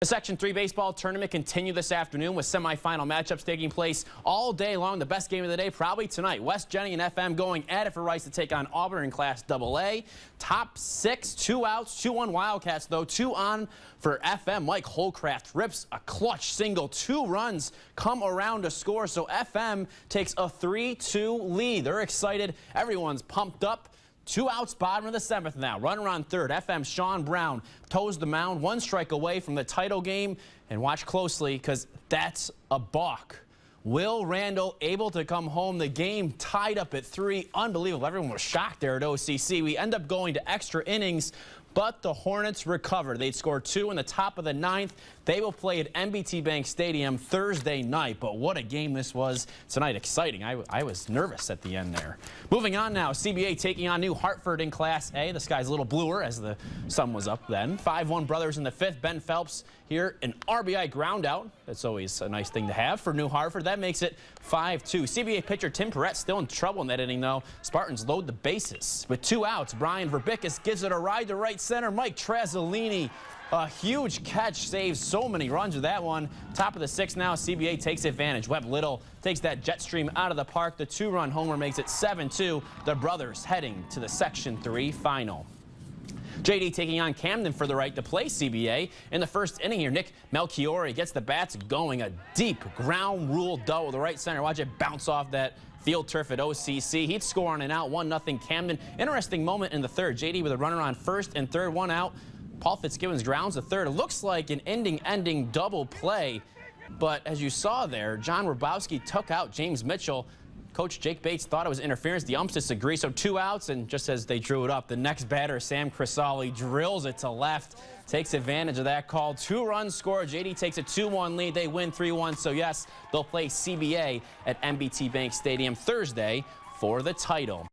The Section 3 baseball tournament continued this afternoon with semifinal matchups taking place all day long. The best game of the day probably tonight. West Genny and FM going at it for Rice to take on Auburn in Class AA. Top six, 2 outs, 2-1 Wildcats though. 2 on for FM. Mike Holcraft rips a clutch single. 2 runs come around to score. So FM takes a 3-2 lead. They're excited. Everyone's pumped up. 2 outs, bottom of the 7th now. Runner on third. FM Sean Brown toes the mound. 1 strike away from the title game. And watch closely because that's a balk. Will Randall able to come home. The game tied up at 3. Unbelievable. Everyone was shocked there at OCC. We end up going to extra innings, but the Hornets recovered. They'd score 2 in the top of the 9th. They will play at NBT Bank Stadium Thursday night. But what a game this was tonight. Exciting. I was nervous at the end there. Moving on now, CBA taking on New Hartford in Class A. The sky's a little bluer as the sun was up then. 5-1 brothers in the 5th. Ben Phelps here, an RBI ground out. That's always a nice thing to have for New Hartford. That makes it 5-2. CBA pitcher Tim Perrette still in trouble in that inning, though. Spartans load the bases. With 2 outs, Brian Verbickus gives it a ride to right center. Mike Trazzolini, a huge catch, saves so many runs with that one. Top of the 6th now, CBA takes advantage. Webb Little takes that jet stream out of the park. The 2-run homer makes it 7-2. The brothers heading to the Section 3 final. JD taking on Camden for the right to play CBA. In the first inning here, Nick Melchiori gets the bats going. A deep ground rule double to right center. Watch it bounce off that field turf at OCC. He'd score on an out, 1-0 Camden. Interesting moment in the 3rd. JD with a runner on 1st and 3rd, 1 out. Paul Fitzgibbons grounds the 3rd. It looks like an ending double play, but as you saw there, John Rabowski took out James Mitchell. Coach Jake Bates thought it was interference. The umps disagree, so 2 outs, and just as they drew it up, the next batter, Sam Crisali, drills it to left, takes advantage of that call. 2 runs scored. JD takes a 2-1 lead. They win 3-1, so yes, they'll play CBA at NBT Bank Stadium Thursday for the title.